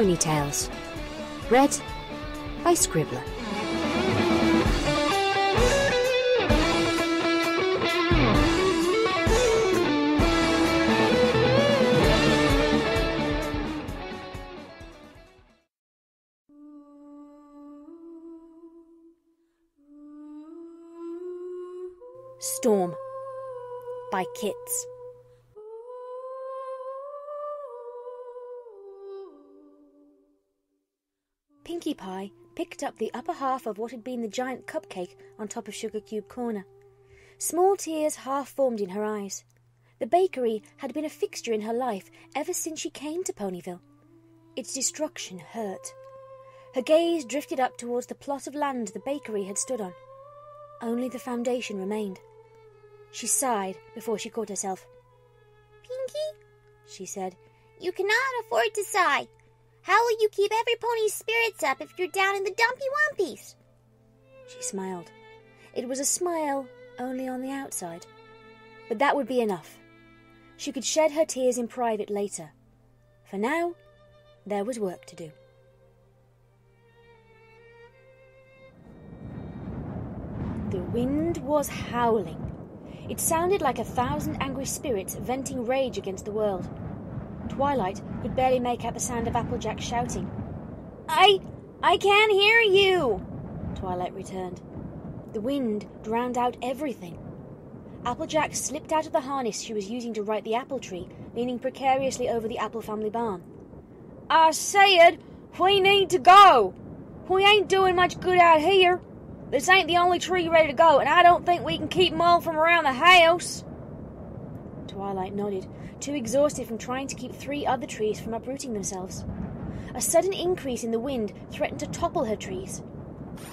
Ponytales. Read by Scribbler. Storm by Kits. Pinkie Pie picked up the upper half of what had been the giant cupcake on top of Sugar Cube Corner. Small tears half formed in her eyes. The bakery had been a fixture in her life ever since she came to Ponyville. Its destruction hurt. Her gaze drifted up towards the plot of land the bakery had stood on. Only the foundation remained. She sighed before she caught herself. "Pinkie," she said, "you cannot afford to sigh. How will you keep Everypony's spirits up if you're down in the dumpy wumpies?" She smiled. It was a smile only on the outside. But that would be enough. She could shed her tears in private later. For now, there was work to do. The wind was howling. It sounded like 1,000 angry spirits venting rage against the world. Twilight could barely make out the sound of Applejack shouting. I can't hear you!" Twilight returned. The wind drowned out everything. Applejack slipped out of the harness she was using to ride the apple tree, leaning precariously over the Apple family barn. "I said we need to go! We ain't doing much good out here. This ain't the only tree ready to go, and I don't think we can keep them all from around the house." Twilight nodded, too exhausted from trying to keep 3 other trees from uprooting themselves. A sudden increase in the wind threatened to topple her trees.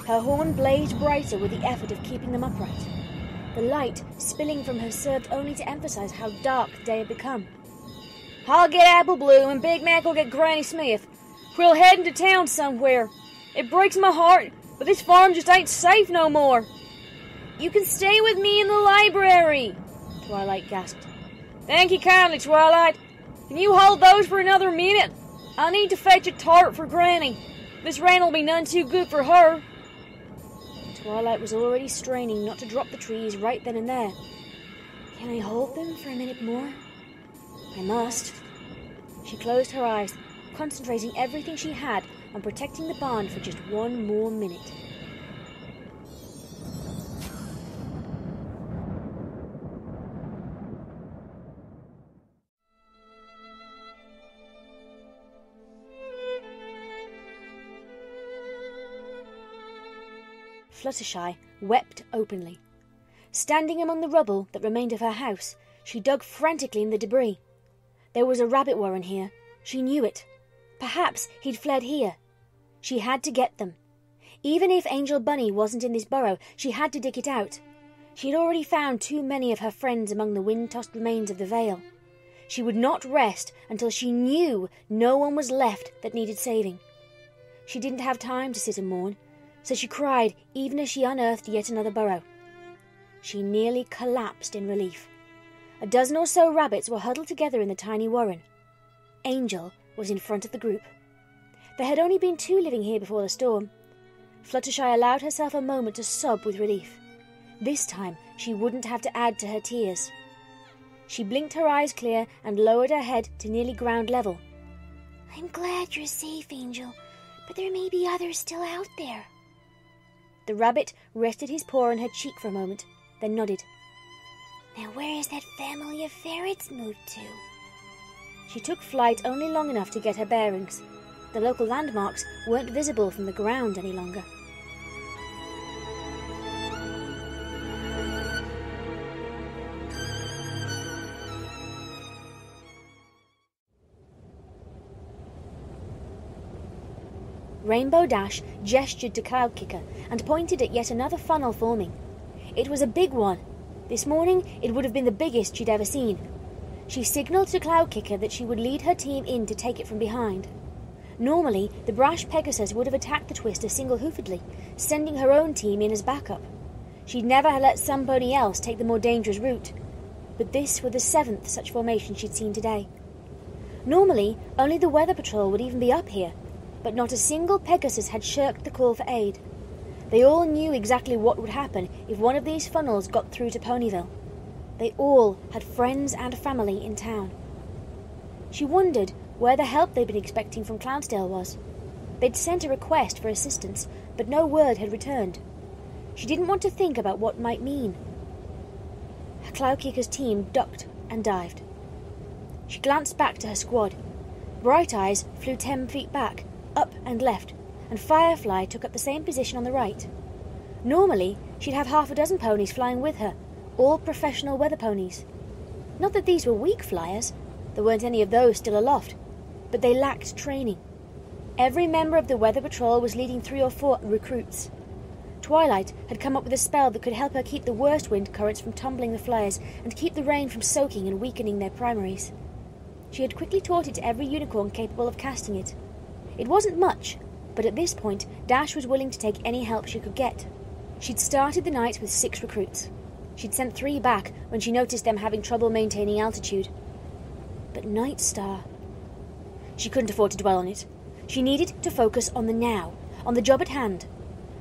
Her horn blazed brighter with the effort of keeping them upright. The light spilling from her served only to emphasize how dark the day had become. "I'll get Apple Blue, and Big Mac will get Granny Smith. We'll head into town somewhere. It breaks my heart, but this farm just ain't safe no more." "You can stay with me in the library," Twilight gasped. "Thank you kindly, Twilight. Can you hold those for another minute? I need to fetch a tart for Granny. This rain'll be none too good for her." Twilight was already straining not to drop the trees right then and there. "Can I hold them for a minute more?" "I must." She closed her eyes, concentrating everything she had on protecting the barn for just one more minute. Fluttershy wept openly. Standing among the rubble that remained of her house, she dug frantically in the debris. There was a rabbit warren here. She knew it. Perhaps he'd fled here. She had to get them. Even if Angel Bunny wasn't in this burrow, she had to dig it out. She had already found too many of her friends among the wind-tossed remains of the Vale. She would not rest until she knew no one was left that needed saving. She didn't have time to sit and mourn, so she cried even as she unearthed yet another burrow. She nearly collapsed in relief. A dozen or so rabbits were huddled together in the tiny warren. Angel was in front of the group. There had only been 2 living here before the storm. Fluttershy allowed herself a moment to sob with relief. This time she wouldn't have to add to her tears. She blinked her eyes clear and lowered her head to nearly ground level. "I'm glad you're safe, Angel, but there may be others still out there." The rabbit rested his paw on her cheek for a moment, then nodded. "Now where has that family of ferrets moved to?" She took flight only long enough to get her bearings. The local landmarks weren't visible from the ground any longer. Rainbow Dash gestured to Cloud Kicker and pointed at yet another funnel forming. It was a big one. This morning it would have been the biggest she'd ever seen. She signalled to Cloud Kicker that she would lead her team in to take it from behind. Normally, the brash Pegasus would have attacked the Twister single-hoofedly, sending her own team in as backup. She'd never let somebody else take the more dangerous route. But this was the 7th such formation she'd seen today. Normally, only the Weather Patrol would even be up here, but not a single Pegasus had shirked the call for aid. They all knew exactly what would happen if one of these funnels got through to Ponyville. They all had friends and family in town. She wondered where the help they'd been expecting from Cloudsdale was. They'd sent a request for assistance, but no word had returned. She didn't want to think about what might mean. Her Cloudkicker's team ducked and dived. She glanced back to her squad. Bright Eyes flew 10 feet back, up and left, and Firefly took up the same position on the right. Normally, she'd have half a dozen ponies flying with her, all professional weather ponies. Not that these were weak flyers, there weren't any of those still aloft, but they lacked training. Every member of the Weather Patrol was leading 3 or 4 recruits. Twilight had come up with a spell that could help her keep the worst wind currents from tumbling the flyers and keep the rain from soaking and weakening their primaries. She had quickly taught it to every unicorn capable of casting it. It wasn't much, but at this point, Dash was willing to take any help she could get. She'd started the night with 6 recruits. She'd sent 3 back when she noticed them having trouble maintaining altitude. But Nightstar... She couldn't afford to dwell on it. She needed to focus on the now, on the job at hand.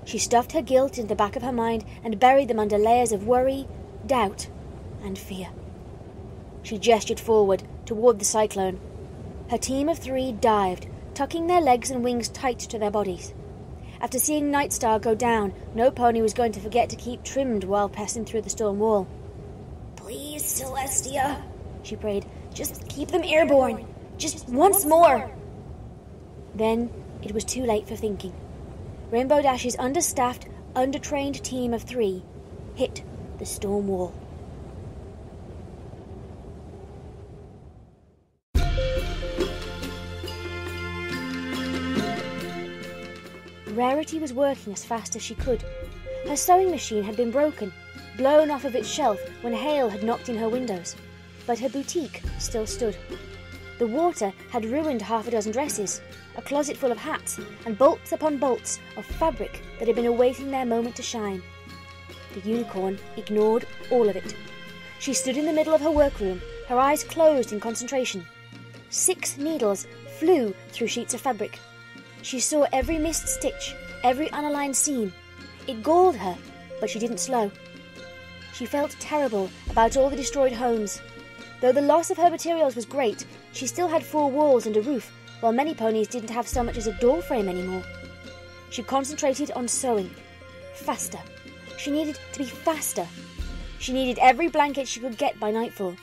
She stuffed her guilt into the back of her mind and buried them under layers of worry, doubt, and fear. She gestured forward, toward the cyclone. Her team of 3 dived, tucking their legs and wings tight to their bodies. After seeing Nightstar go down, no pony was going to forget to keep trimmed while passing through the storm wall. "Please, Celestia," she prayed. "Just keep them airborne. Just once more." Then it was too late for thinking. Rainbow Dash's understaffed, undertrained team of 3 hit the storm wall. Rarity was working as fast as she could. Her sewing machine had been broken, blown off of its shelf when hail had knocked in her windows, but her boutique still stood. The water had ruined half a dozen dresses, a closet full of hats, and bolts upon bolts of fabric that had been awaiting their moment to shine. The unicorn ignored all of it. She stood in the middle of her workroom, her eyes closed in concentration. 6 needles flew through sheets of fabric. She saw every missed stitch, every unaligned seam. It galled her, but she didn't slow. She felt terrible about all the destroyed homes. Though the loss of her materials was great, she still had 4 walls and a roof, while many ponies didn't have so much as a door frame anymore. She concentrated on sewing. Faster. She needed to be faster. She needed every blanket she could get by nightfall.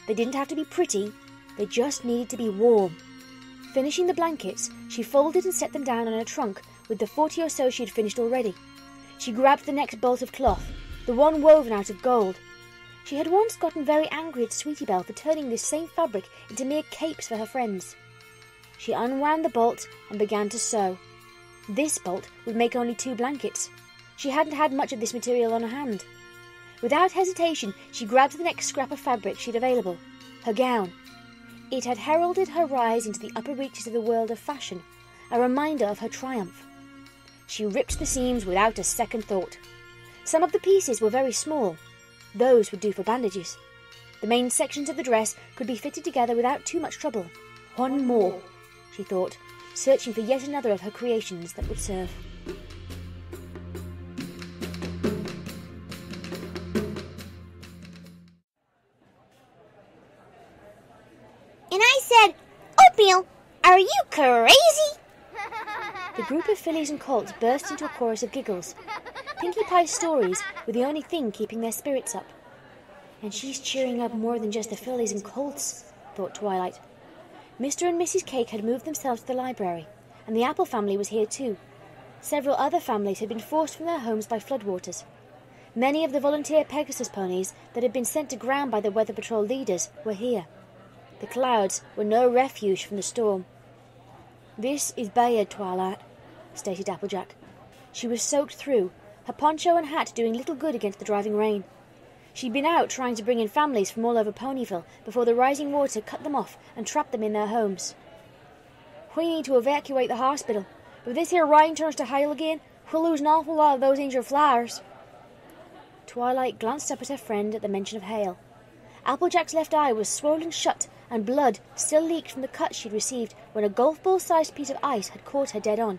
They didn't have to be pretty, they just needed to be warm. Finishing the blankets, she folded and set them down on a trunk with the 40 or so she had finished already. She grabbed the next bolt of cloth, the one woven out of gold. She had once gotten very angry at Sweetie Belle for turning this same fabric into mere capes for her friends. She unwound the bolt and began to sew. This bolt would make only 2 blankets. She hadn't had much of this material on her hand. Without hesitation, she grabbed the next scrap of fabric she'd available, her gown. It had heralded her rise into the upper reaches of the world of fashion, a reminder of her triumph. She ripped the seams without a second thought. Some of the pieces were very small. Those would do for bandages. The main sections of the dress could be fitted together without too much trouble. One more, she thought, searching for yet another of her creations that would serve. And I said, "Oatmeal, are you crazy?" The group of fillies and colts burst into a chorus of giggles. Pinkie Pie's stories were the only thing keeping their spirits up. And she's cheering up more than just the fillies and colts, thought Twilight. Mr. and Mrs. Cake had moved themselves to the library, and the Apple family was here too. Several other families had been forced from their homes by floodwaters. Many of the volunteer Pegasus ponies that had been sent to ground by the Weather Patrol leaders were here. The clouds were no refuge from the storm. "This is Bayard, Twilight," stated Applejack. She was soaked through, her poncho and hat doing little good against the driving rain. She'd been out trying to bring in families from all over Ponyville before the rising water cut them off and trapped them in their homes. "We need to evacuate the hospital. If this here rain turns to hail again, we'll lose an awful lot of those injured flowers." Twilight glanced up at her friend at the mention of hail. Applejack's left eye was swollen shut and blood still leaked from the cut she'd received when a golf ball-sized piece of ice had caught her dead on.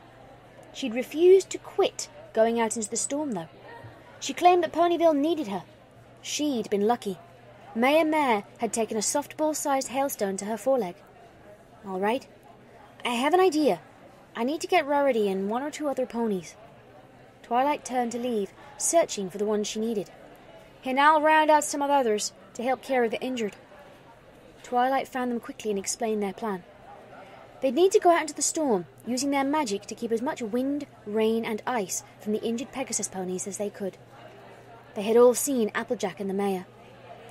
She'd refused to quit going out into the storm, though. She claimed that Ponyville needed her. She'd been lucky. Mayor Mare had taken a softball-sized hailstone to her foreleg. "All right, I have an idea. I need to get Rarity and 1 or 2 other ponies." Twilight turned to leave, searching for the ones she needed. "And I'll round out some others to help carry the injured." Twilight found them quickly and explained their plan. They'd need to go out into the storm, using their magic to keep as much wind, rain, and ice from the injured Pegasus ponies as they could. They had all seen Applejack and the mayor.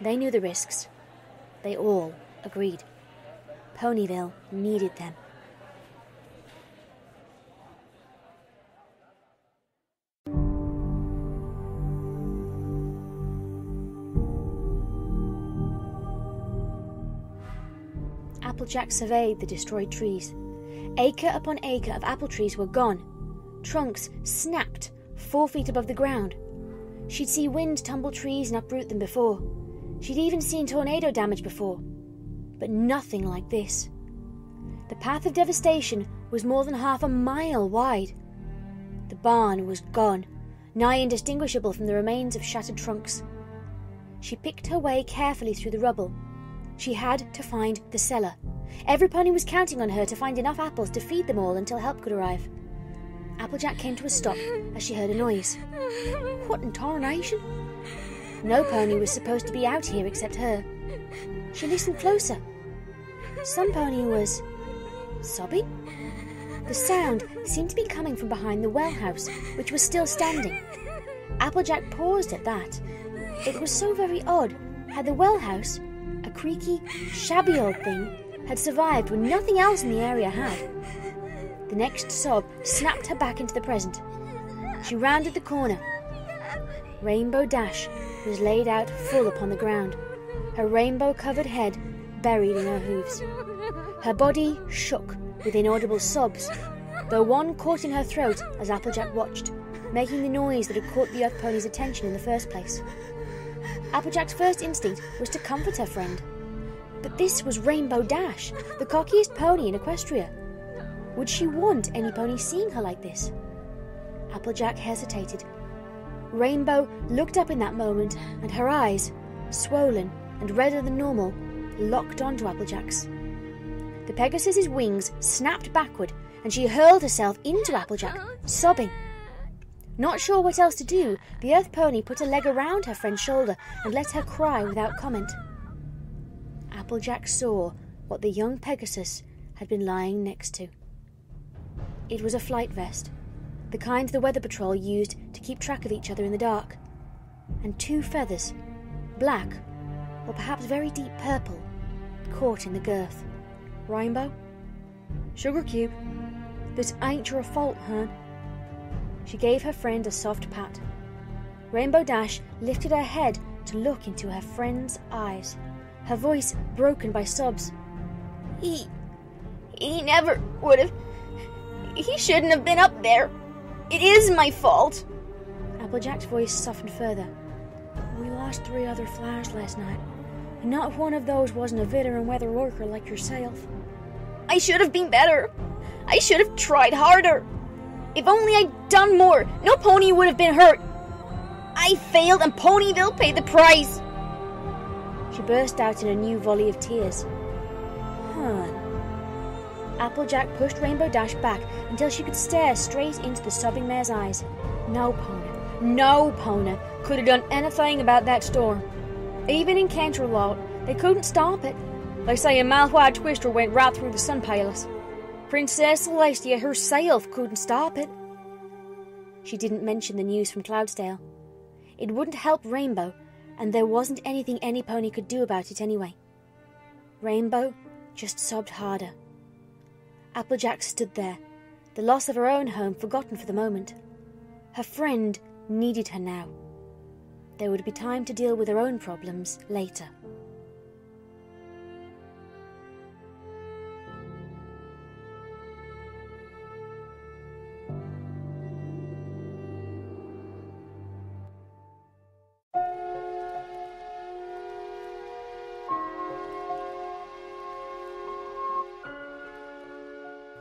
They knew the risks. They all agreed. Ponyville needed them. Applejack surveyed the destroyed trees. Acre upon acre of apple trees were gone. Trunks snapped 4 feet above the ground. She'd seen wind tumble trees and uproot them before. She'd even seen tornado damage before. But nothing like this. The path of devastation was more than half a mile wide. The barn was gone, nigh indistinguishable from the remains of shattered trunks. She picked her way carefully through the rubble. She had to find the cellar. Everypony was counting on her to find enough apples to feed them all until help could arrive. Applejack came to a stop as she heard a noise. What in tarnation? No pony was supposed to be out here except her. She listened closer. Some pony was sobbing. The sound seemed to be coming from behind the well house, which was still standing. Applejack paused at that. It was so very odd how the well house, a creaky, shabby old thing, had survived when nothing else in the area had. The next sob snapped her back into the present. She rounded the corner. Rainbow Dash was laid out full upon the ground, her rainbow-covered head buried in her hooves. Her body shook with inaudible sobs, though one caught in her throat as Applejack watched, making the noise that had caught the Earth Pony's attention in the first place. Applejack's first instinct was to comfort her friend. But this was Rainbow Dash, the cockiest pony in Equestria. Would she want any pony seeing her like this? Applejack hesitated. Rainbow looked up in that moment, and her eyes, swollen and redder than normal, locked onto Applejack's. The Pegasus's wings snapped backward, and she hurled herself into Applejack, sobbing. Not sure what else to do, the Earth Pony put a leg around her friend's shoulder and let her cry without comment. Applejack saw what the young Pegasus had been lying next to. It was a flight vest, the kind the Weather Patrol used to keep track of each other in the dark, and 2 feathers, black or perhaps very deep purple, caught in the girth. Rainbow? Sugar Cube, this ain't your fault, hun. She gave her friend a soft pat. Rainbow Dash lifted her head to look into her friend's eyes, her voice broken by sobs. He never would have. He shouldn't have been up there. It is my fault. Applejack's voice softened further. We lost 3 other flyers last night, and not one of those wasn't a veteran weather worker like yourself. I should have been better. I should have tried harder. If only I'd done more, no pony would have been hurt. I failed and Ponyville paid the price. She burst out in a new volley of tears. Hun. Applejack pushed Rainbow Dash back until she could stare straight into the sobbing mare's eyes. No Pona could have done anything about that storm. Even in Canterlot, they couldn't stop it. They say a mile-wide twister went right through the Sun Palace. Princess Celestia herself couldn't stop it. She didn't mention the news from Cloudsdale. It wouldn't help Rainbow, and there wasn't anything any pony could do about it anyway. Rainbow just sobbed harder. Applejack stood there, the loss of her own home forgotten for the moment. Her friend needed her now. There would be time to deal with her own problems later.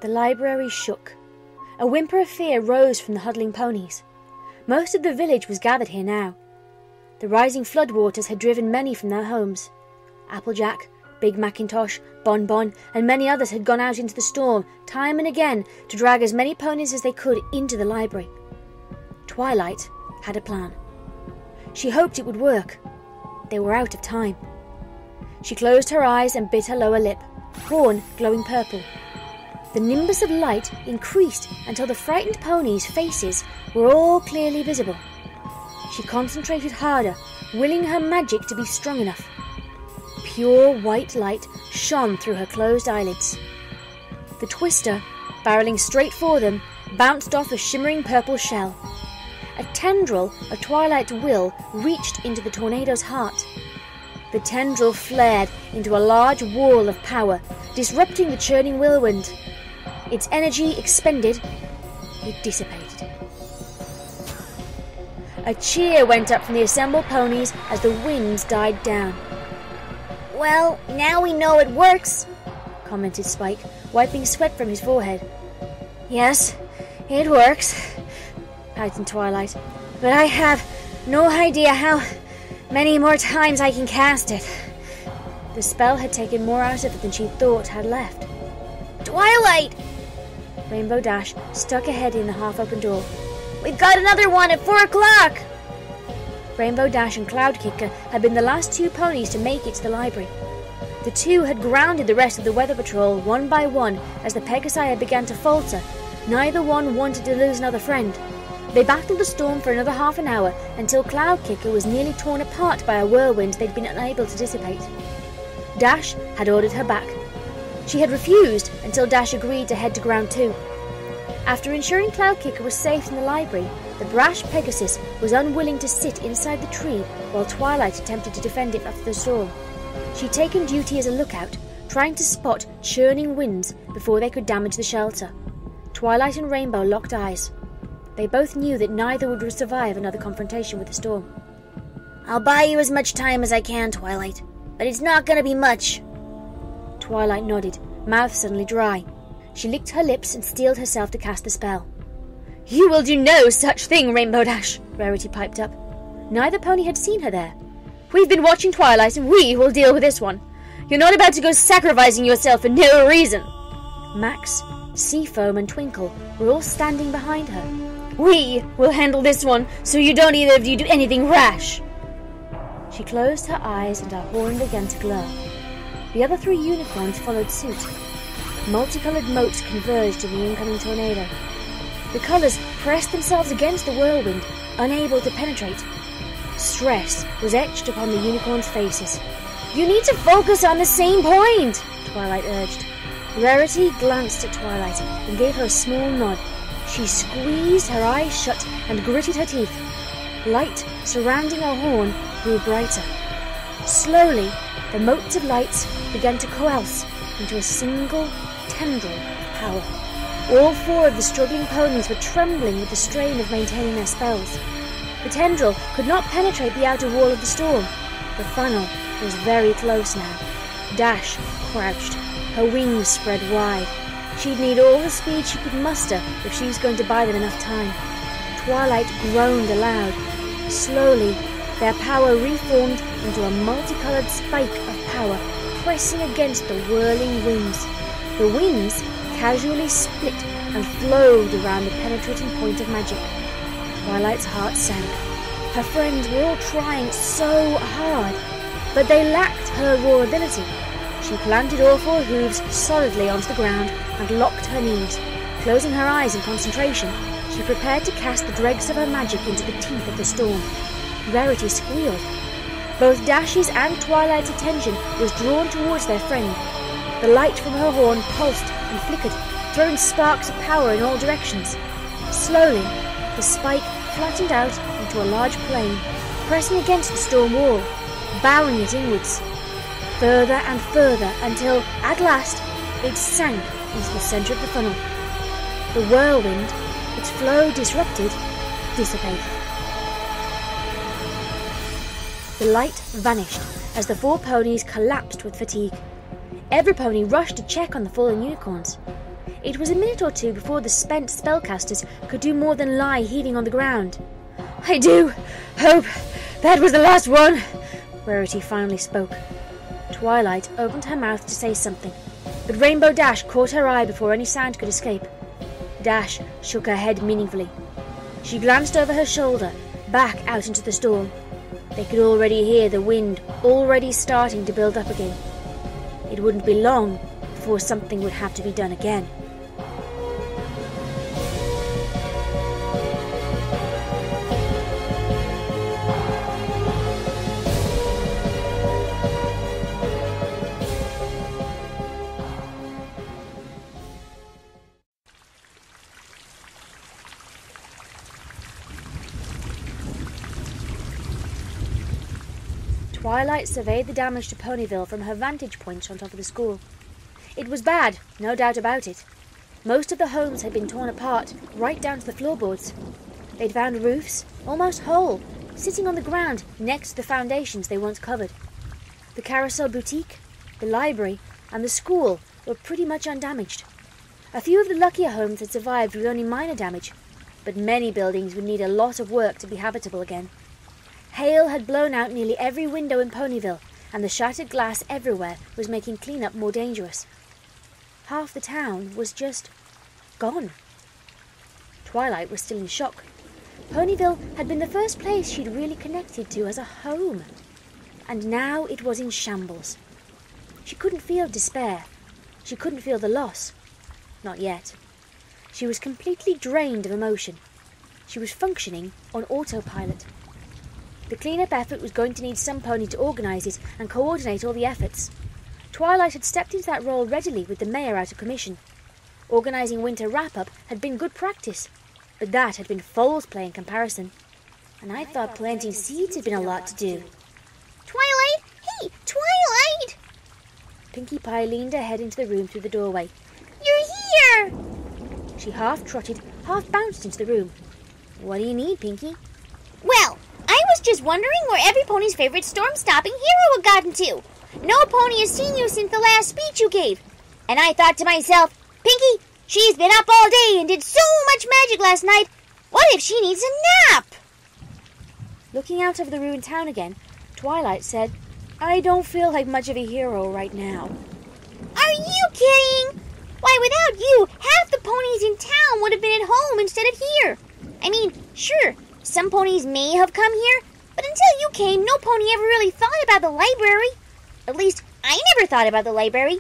The library shook. A whimper of fear rose from the huddling ponies. Most of the village was gathered here now. The rising floodwaters had driven many from their homes. Applejack, Big Macintosh, Bonbon, and many others had gone out into the storm, time and again, to drag as many ponies as they could into the library. Twilight had a plan. She hoped it would work. They were out of time. She closed her eyes and bit her lower lip, horn glowing purple. The nimbus of light increased until the frightened ponies' faces were all clearly visible. She concentrated harder, willing her magic to be strong enough. Pure white light shone through her closed eyelids. The twister, barreling straight for them, bounced off a shimmering purple shell. A tendril of Twilight's will reached into the tornado's heart. The tendril flared into a large wall of power, disrupting the churning whirlwind. Its energy expended, it dissipated. A cheer went up from the assembled ponies as the winds died down. Well, now we know it works, commented Spike, wiping sweat from his forehead. Yes, it works, piped Twilight, but I have no idea how many more times I can cast it. The spell had taken more out of it than she thought had left. Twilight! Rainbow Dash stuck a head in the half-open door. We've got another one at 4 o'clock! Rainbow Dash and Cloud Kicker had been the last two ponies to make it to the library. The two had grounded the rest of the Weather Patrol one by one as the Pegasi had begun to falter. Neither one wanted to lose another friend. They battled the storm for another half an hour until Cloud Kicker was nearly torn apart by a whirlwind they'd been unable to dissipate. Dash had ordered her back. She had refused until Dash agreed to head to ground 2. After ensuring Cloud Kicker was safe in the library, the brash Pegasus was unwilling to sit inside the tree while Twilight attempted to defend it after the storm. She'd taken duty as a lookout, trying to spot churning winds before they could damage the shelter. Twilight and Rainbow locked eyes. They both knew that neither would survive another confrontation with the storm. I'll buy you as much time as I can, Twilight, but it's not gonna be much. Twilight nodded, mouth suddenly dry. She licked her lips and steeled herself to cast the spell. You will do no such thing, Rainbow Dash, Rarity piped up. Neither pony had seen her there. We've been watching Twilight and we will deal with this one. You're not about to go sacrificing yourself for no reason. Max, Seafoam and Twinkle were all standing behind her. We will handle this one so you don't either of you do anything rash. She closed her eyes and her horn began to glow. The other 3 unicorns followed suit. Multicolored motes converged in the incoming tornado. The colors pressed themselves against the whirlwind, unable to penetrate. Stress was etched upon the unicorns' faces. You need to focus on the same point, Twilight urged. Rarity glanced at Twilight and gave her a small nod. She squeezed her eyes shut and gritted her teeth. Light surrounding her horn grew brighter. Slowly, the motes of lights began to coalesce into a single tendril of power. All 4 of the struggling ponies were trembling with the strain of maintaining their spells. The tendril could not penetrate the outer wall of the storm. The funnel was very close now. Dash crouched, her wings spread wide. She'd need all the speed she could muster if she was going to buy them enough time. Twilight groaned aloud. Slowly, their power reformed into a multicolored spike of power, pressing against the whirling winds. The winds casually split and flowed around the penetrating point of magic. Twilight's heart sank. Her friends were all trying so hard, but they lacked her raw ability. She planted all 4 hooves solidly onto the ground and locked her knees. Closing her eyes in concentration, she prepared to cast the dregs of her magic into the teeth of the storm. Rarity squealed. Both Dash's and Twilight's attention was drawn towards their friend. The light from her horn pulsed and flickered, throwing sparks of power in all directions. Slowly, the spike flattened out into a large plane, pressing against the storm wall, bowing it inwards. Further and further until, at last, it sank into the centre of the funnel. The whirlwind, its flow disrupted, dissipated. The light vanished as the 4 ponies collapsed with fatigue. Every pony rushed to check on the fallen unicorns. It was a minute or two before the spent spellcasters could do more than lie heaving on the ground. "I do hope that was the last one," Rarity finally spoke. Twilight opened her mouth to say something, but Rainbow Dash caught her eye before any sound could escape. Dash shook her head meaningfully. She glanced over her shoulder, back out into the storm. They could already hear the wind already starting to build up again. It wouldn't be long before something would have to be done again. Twilight surveyed the damage to Ponyville from her vantage point on top of the school. It was bad, no doubt about it. Most of the homes had been torn apart, right down to the floorboards. They'd found roofs, almost whole, sitting on the ground next to the foundations they once covered. The carousel boutique, the library, and the school were pretty much undamaged. A few of the luckier homes had survived with only minor damage, but many buildings would need a lot of work to be habitable again. Hail had blown out nearly every window in Ponyville, and the shattered glass everywhere was making cleanup more dangerous. Half the town was just gone. Twilight was still in shock. Ponyville had been the first place she'd really connected to as a home, and now it was in shambles. She couldn't feel despair. She couldn't feel the loss. Not yet. She was completely drained of emotion. She was functioning on autopilot. The cleanup effort was going to need some pony to organise it and coordinate all the efforts. Twilight had stepped into that role readily with the mayor out of commission. Organising winter wrap-up had been good practice, but that had been fool's play in comparison. And I thought planting seeds had been a lot to do. Twilight! Hey, Twilight! Pinkie Pie leaned her head into the room through the doorway. You're here! She half-trotted, half-bounced into the room. What do you need, Pinkie? Well, I was just wondering where Everypony's favorite storm-stopping hero had gotten to. No pony has seen you since the last speech you gave. And I thought to myself, Pinkie, she's been up all day and did so much magic last night. What if she needs a nap? Looking out over the ruined town again, Twilight said, I don't feel like much of a hero right now. Are you kidding? Why, without you, half the ponies in town would have been at home instead of here. I mean, sure, some ponies may have come here, but until you came, no pony ever really thought about the library. At least, I never thought about the library.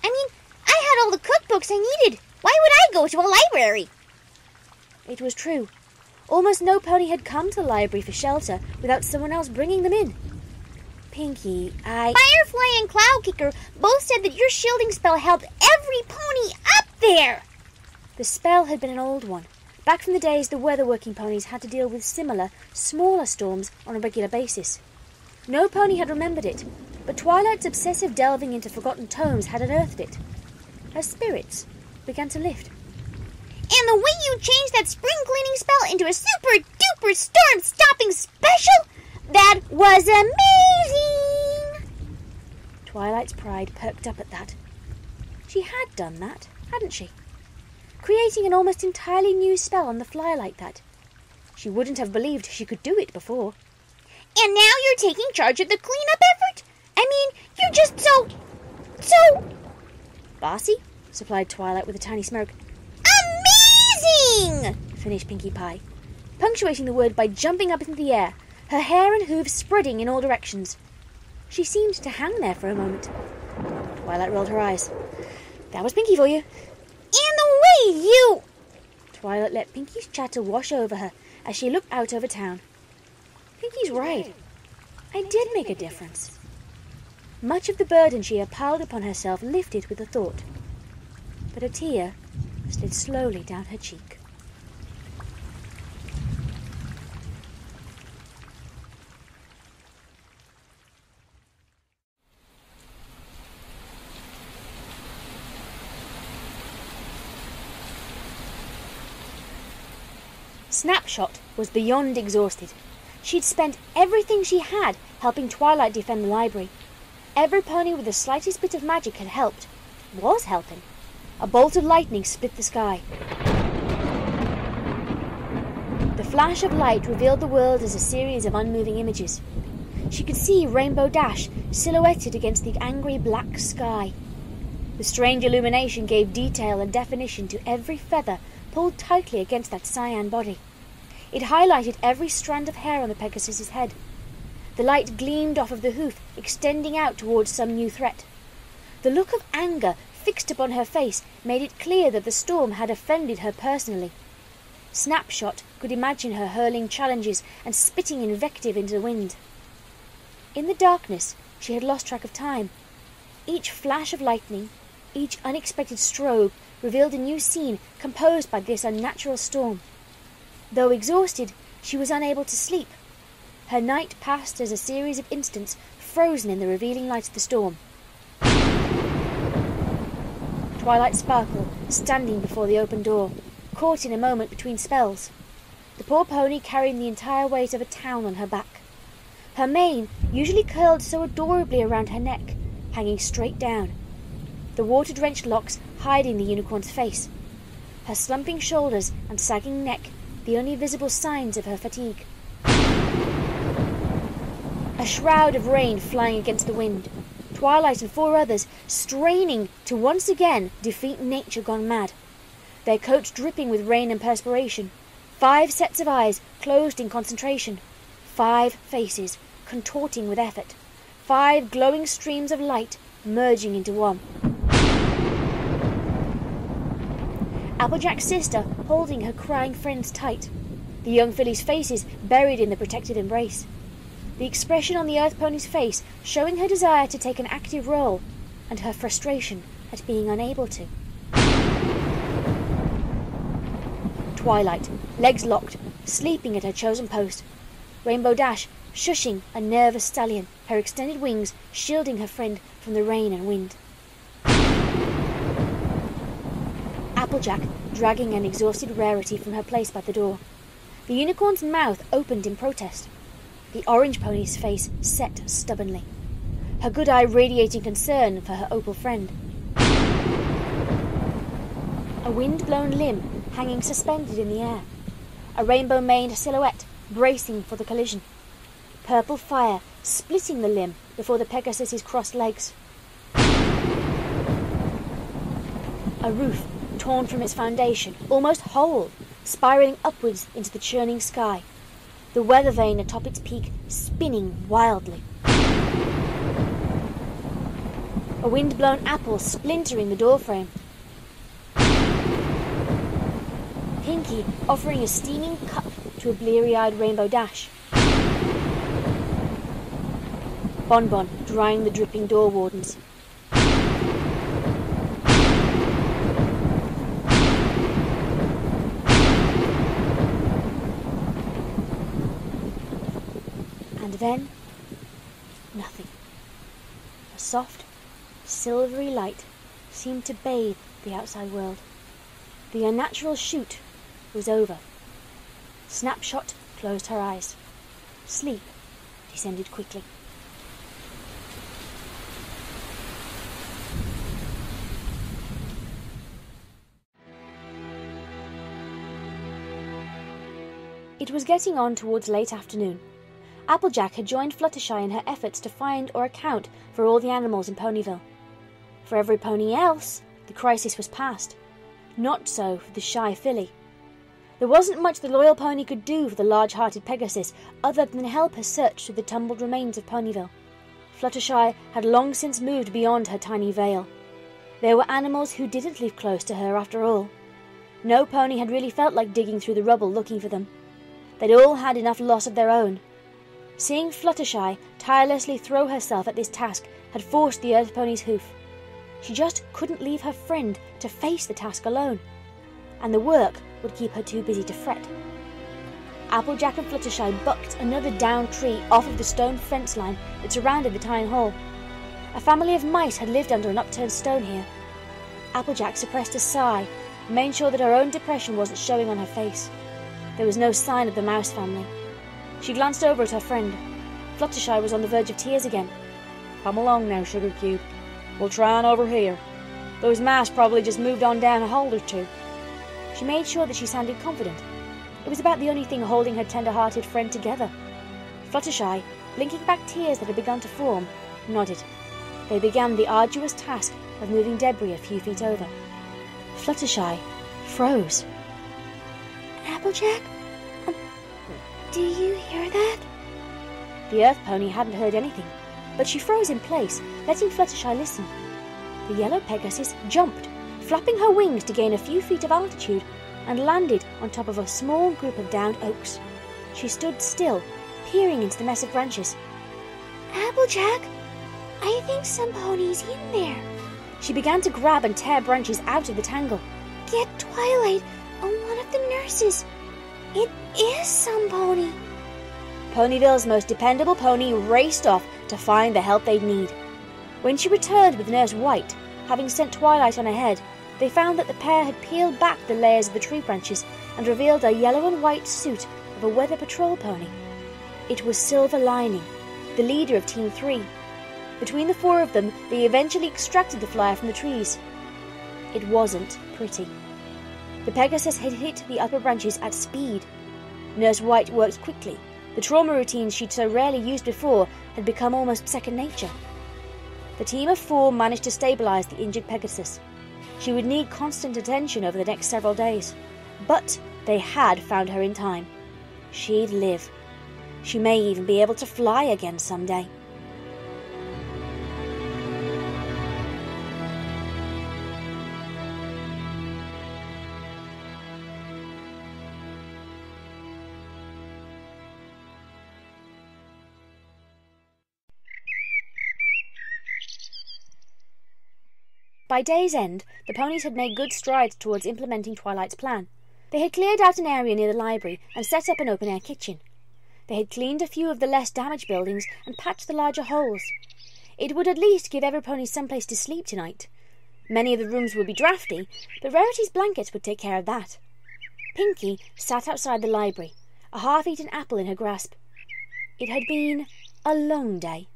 I mean, I had all the cookbooks I needed. Why would I go to a library? It was true. Almost no pony had come to the library for shelter without someone else bringing them in. Pinkie, Firefly and Cloudkicker both said that your shielding spell helped every pony up there. The spell had been an old one, back from the days the weather-working ponies had to deal with similar, smaller storms on a regular basis. No pony had remembered it, but Twilight's obsessive delving into forgotten tomes had unearthed it. Her spirits began to lift. And the way you changed that spring cleaning spell into a super-duper storm-stopping special, that was amazing! Twilight's pride perked up at that. She had done that, hadn't she? Creating an almost entirely new spell on the fly like that. She wouldn't have believed she could do it before. And now you're taking charge of the cleanup effort? I mean, you're just so... Bossy, supplied Twilight with a tiny smirk. Amazing! Finished Pinkie Pie, punctuating the word by jumping up into the air, her hair and hooves spreading in all directions. She seemed to hang there for a moment. Twilight rolled her eyes. That was Pinkie for you. And the way you... Twilight let Pinkie's chatter wash over her as she looked out over town. Pinkie's right. I did make a difference. Much of the burden she had piled upon herself lifted with the thought, but a tear slid slowly down her cheek. Snapshot was beyond exhausted. She'd spent everything she had helping Twilight defend the library. Every pony with the slightest bit of magic had helped, was helping. a bolt of lightning split the sky. The flash of light revealed the world as a series of unmoving images. She could see Rainbow Dash silhouetted against the angry black sky. The strange illumination gave detail and definition to every feather pulled tightly against that cyan body. It highlighted every strand of hair on the Pegasus's head. The light gleamed off of the hoof, extending out towards some new threat. The look of anger fixed upon her face made it clear that the storm had offended her personally. Snapshot could imagine her hurling challenges and spitting invective into the wind. In the darkness, she had lost track of time. Each flash of lightning, each unexpected strobe revealed a new scene composed by this unnatural storm. Though exhausted, she was unable to sleep. Her night passed as a series of instants frozen in the revealing light of the storm. Twilight Sparkle, standing before the open door, caught in a moment between spells. The poor pony carrying the entire weight of a town on her back. Her mane, usually curled so adorably around her neck, hanging straight down. The water-drenched locks hiding the unicorn's face. Her slumping shoulders and sagging neck, the only visible signs of her fatigue. A shroud of rain flying against the wind. Twilight and 4 others straining to once again defeat nature gone mad. Their coats dripping with rain and perspiration. 5 sets of eyes closed in concentration. 5 faces contorting with effort. 5 glowing streams of light merging into one. Applejack's sister holding her crying friends tight. The young filly's faces buried in the protected embrace. The expression on the Earth Pony's face showing her desire to take an active role and her frustration at being unable to. Twilight, legs locked, sleeping at her chosen post. Rainbow Dash, shushing a nervous stallion, her extended wings shielding her friend from the rain and wind. Applejack, dragging an exhausted Rarity from her place by the door. The unicorn's mouth opened in protest. The orange pony's face set stubbornly, her good eye radiating concern for her opal friend. A wind-blown limb hanging suspended in the air. A rainbow-maned silhouette bracing for the collision. Purple fire splitting the limb before the Pegasus's crossed legs. A roof torn from its foundation, almost whole, spiraling upwards into the churning sky. The weather vane atop its peak spinning wildly. A wind-blown apple splintering the doorframe. Pinky offering a steaming cup to a bleary-eyed Rainbow Dash. Bonbon drying the dripping door wardens. And then, nothing. A soft, silvery light seemed to bathe the outside world. The unnatural shoot was over. Snapshot closed her eyes. Sleep descended quickly. It was getting on towards late afternoon. Applejack had joined Fluttershy in her efforts to find or account for all the animals in Ponyville. For every pony else, the crisis was past. Not so for the shy filly. There wasn't much the loyal pony could do for the large-hearted Pegasus other than help her search through the tumbled remains of Ponyville. Fluttershy had long since moved beyond her tiny vale. There were animals who didn't live close to her after all. No pony had really felt like digging through the rubble looking for them. They'd all had enough loss of their own. Seeing Fluttershy tirelessly throw herself at this task had forced the Earth Pony's hoof. She just couldn't leave her friend to face the task alone, and the work would keep her too busy to fret. Applejack and Fluttershy bucked another downed tree off of the stone fence line that surrounded the town hall. A family of mice had lived under an upturned stone here. Applejack suppressed a sigh and made sure that her own depression wasn't showing on her face. There was no sign of the mouse family. She glanced over at her friend. Fluttershy was on the verge of tears again. Come along now, Sugar Cube. We'll try on over here. Those masks probably just moved on down a hole or two. She made sure that she sounded confident. It was about the only thing holding her tender-hearted friend together. Fluttershy, blinking back tears that had begun to form, nodded. They began the arduous task of moving debris a few feet over. Fluttershy froze. Applejack? Do you hear that? The Earth Pony hadn't heard anything, but she froze in place, letting Fluttershy listen. The yellow Pegasus jumped, flapping her wings to gain a few feet of altitude, and landed on top of a small group of downed oaks. She stood still, peering into the mess of branches. Applejack, I think some pony's in there. She began to grab and tear branches out of the tangle. Get Twilight or one of the nurses. It is some pony. Ponyville's most dependable pony raced off to find the help they'd need. When she returned with Nurse White, having sent Twilight on ahead, they found that the pair had peeled back the layers of the tree branches and revealed a yellow and white suit of a weather patrol pony. It was Silver Lining, the leader of Team 3. Between the four of them, they eventually extracted the flyer from the trees. It wasn't pretty. The Pegasus had hit the upper branches at speed. Nurse White worked quickly. The trauma routines she'd so rarely used before had become almost second nature. The team of 4 managed to stabilize the injured Pegasus. She would need constant attention over the next several days. But they had found her in time. She'd live. She may even be able to fly again someday. By day's end, the ponies had made good strides towards implementing Twilight's plan. They had cleared out an area near the library and set up an open-air kitchen. They had cleaned a few of the less damaged buildings and patched the larger holes. It would at least give Everypony someplace to sleep tonight. Many of the rooms would be drafty, but Rarity's blankets would take care of that. Pinky sat outside the library, a half-eaten apple in her grasp. It had been a long day.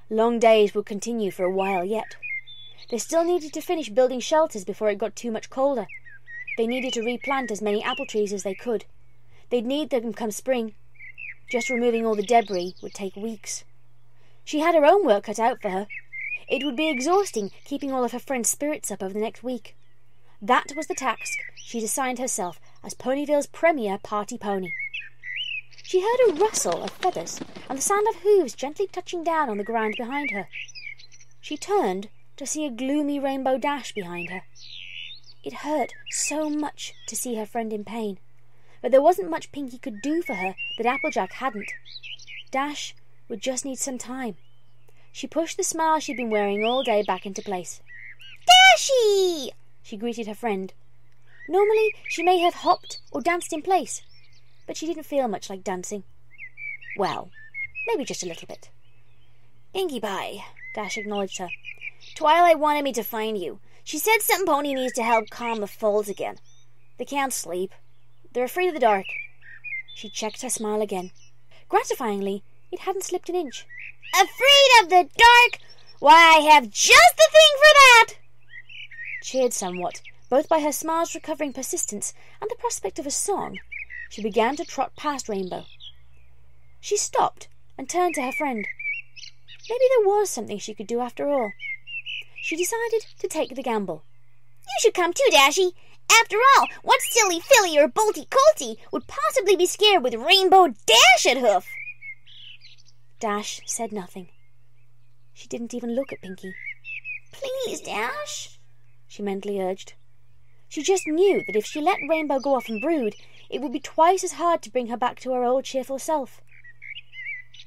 Long days would continue for a while yet. They still needed to finish building shelters before it got too much colder. They needed to replant as many apple trees as they could. They'd need them come spring. Just removing all the debris would take weeks. She had her own work cut out for her. It would be exhausting keeping all of her friends' spirits up over the next week. That was the task she'd assigned herself as Ponyville's premier party pony. She heard a rustle of feathers and the sound of hooves gently touching down on the ground behind her. She turned to see a gloomy Rainbow Dash behind her. It hurt so much to see her friend in pain, but there wasn't much Pinky could do for her that Applejack hadn't. Dash would just need some time. She pushed the smile she'd been wearing all day back into place. Dashy! She greeted her friend. Normally, she may have hopped or danced in place, but she didn't feel much like dancing. Well, maybe just a little bit. Pinkie Pie, Dash acknowledged her. Twilight wanted me to find you. She said some pony needs to help calm the foals again. They can't sleep. They're afraid of the dark. She checked her smile again. Gratifyingly, it hadn't slipped an inch. Afraid of the dark? Why, I have just the thing for that! Cheered somewhat, both by her smile's recovering persistence and the prospect of a song, she began to trot past Rainbow. She stopped and turned to her friend. Maybe there was something she could do after all. She decided to take the gamble. You should come too, Dashy. After all, what silly filly or bolty colty would possibly be scared with Rainbow Dash at hoof? Dash said nothing. She didn't even look at Pinky. Please, Dash, she mentally urged. She just knew that if she let Rainbow go off and brood, it would be twice as hard to bring her back to her old cheerful self.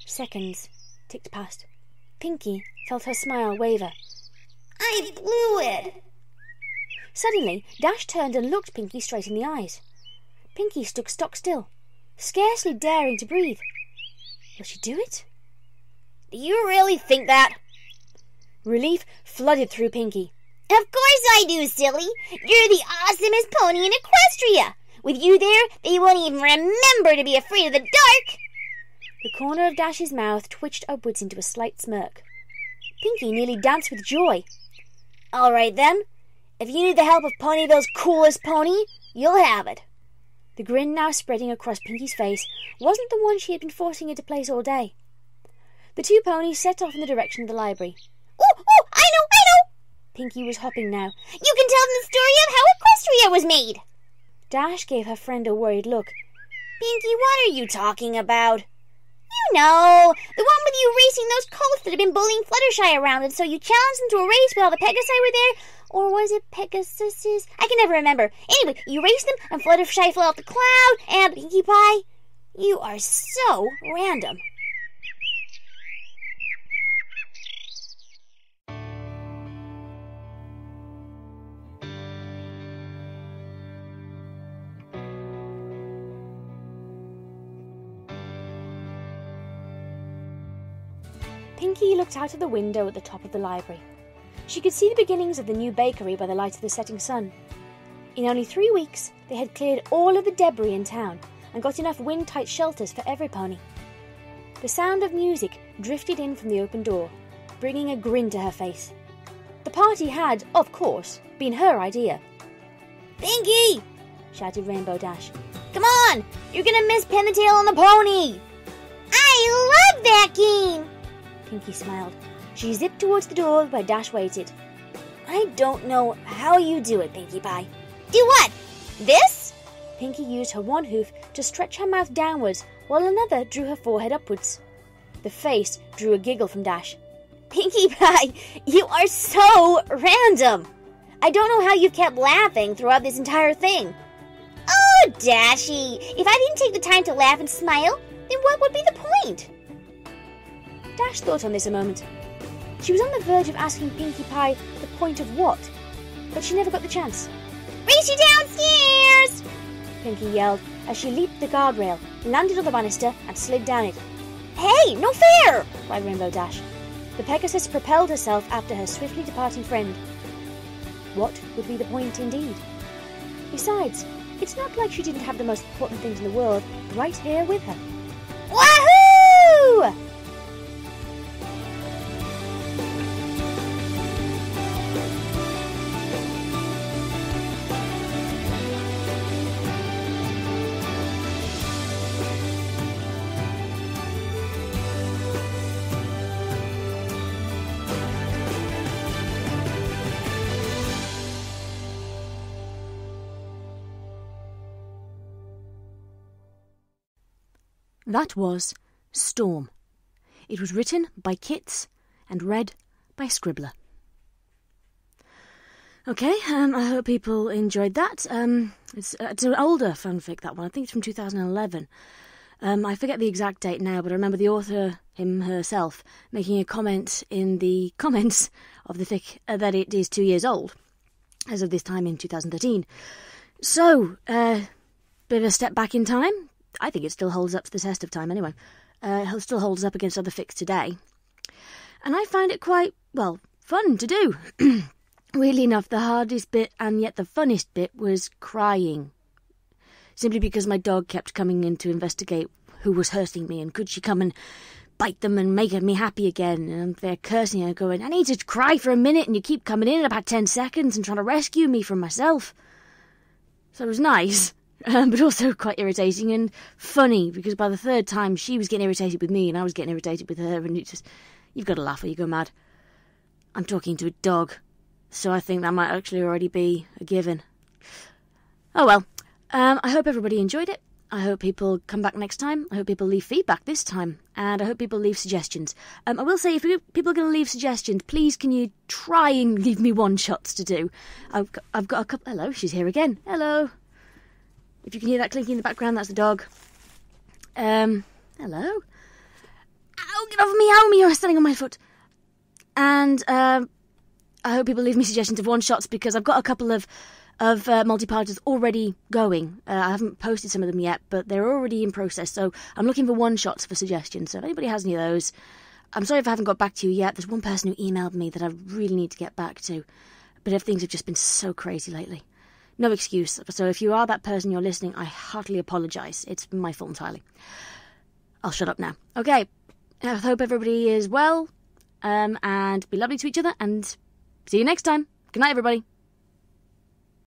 Seconds ticked past. Pinky felt her smile waver. I blew it. Suddenly, Dash turned and looked Pinky straight in the eyes. Pinky stood stock still, scarcely daring to breathe. Will she do it? Do you really think that? Relief flooded through Pinky. Of course I do, silly. You're the awesomest pony in Equestria. With you there, they won't even remember to be afraid of the dark. The corner of Dash's mouth twitched upwards into a slight smirk. Pinky nearly danced with joy. All right, then. If you need the help of Ponyville's coolest pony, you'll have it. The grin now spreading across Pinky's face wasn't the one she had been forcing into place all day. The two ponies set off in the direction of the library. Oh, I know! Pinky was hopping now. You can tell them the story of how Equestria was made. Dash gave her friend a worried look. Pinky, what are you talking about? You know, the one with you racing those colts that had been bullying Fluttershy around, and so you challenged them to a race while all the Pegasi were there. Or was it Pegasuses? I can never remember. Anyway, you raced them, and Fluttershy flew off the cloud, and Pinkie Pie, you are so random. Pinky looked out of the window at the top of the library. She could see the beginnings of the new bakery by the light of the setting sun. In only 3 weeks, they had cleared all of the debris in town and got enough wind-tight shelters for every pony. The sound of music drifted in from the open door, bringing a grin to her face. The party had, of course, been her idea. Pinky! Shouted Rainbow Dash. Come on! You're gonna miss Pin the Tail on the Pony! I love that game! Pinky smiled. She zipped towards the door where Dash waited. I don't know how you do it, Pinkie Pie. Do what? This? Pinky used her one hoof to stretch her mouth downwards while another drew her forehead upwards. The face drew a giggle from Dash. Pinkie Pie, you are so random. I don't know how you've kept laughing throughout this entire thing. Oh, Dashy, if I didn't take the time to laugh and smile, then what would be the point? Dash thought on this a moment. She was on the verge of asking Pinkie Pie the point of what, but she never got the chance. Race you downstairs! Pinky yelled as she leaped the guardrail, landed on the banister, and slid down it. Hey, no fair! Cried Rainbow Dash. The Pegasus propelled herself after her swiftly departing friend. What would be the point indeed? Besides, it's not like she didn't have the most important things in the world right here with her. Wahoo! That was Storm. It was written by Kits and read by Scribbler. Okay, I hope people enjoyed that. It's an older fanfic, that one. I think it's from 2011. I forget the exact date now, but I remember the author, herself, making a comment in the comments of the fic that it is 2 years old, as of this time in 2013. So, bit of a step back in time. I think it still holds up to the test of time anyway. It still holds up against other fics today. And I find it quite, well, fun to do. Weirdly enough, the hardest bit and yet the funnest bit was crying. Simply because my dog kept coming in to investigate who was hurting me and could she come and bite them and make me happy again. And they're cursing and going, I need to cry for a minute and you keep coming in about 10 seconds and trying to rescue me from myself. So it was nice. But also quite irritating and funny, because by the third time she was getting irritated with me and I was getting irritated with her, and you've got to laugh or you go mad. I'm talking to a dog, so I think that might actually already be a given. Oh well, I hope everybody enjoyed it. I hope people come back next time. I hope people leave feedback this time, and I hope people leave suggestions. I will say, if people are going to leave suggestions, please can you try and leave me one-shots to do. I've got a couple. Hello, she's here again. Hello. If you can hear that clinking in the background, that's the dog. Hello? Ow, get off me, ow me, you're standing on my foot. And, I hope people leave me suggestions of one-shots, because I've got a couple of multi-parters already going. I haven't posted some of them yet, but they're already in process, so I'm looking for one-shots for suggestions. So if anybody has any of those, I'm sorry if I haven't got back to you yet. There's one person who emailed me that I really need to get back to, but things have just been so crazy lately. No excuse. So if you are that person, you're listening, I heartily apologise. It's my fault entirely. I'll shut up now. Okay. I hope everybody is well, and be lovely to each other, and see you next time. Good night, everybody.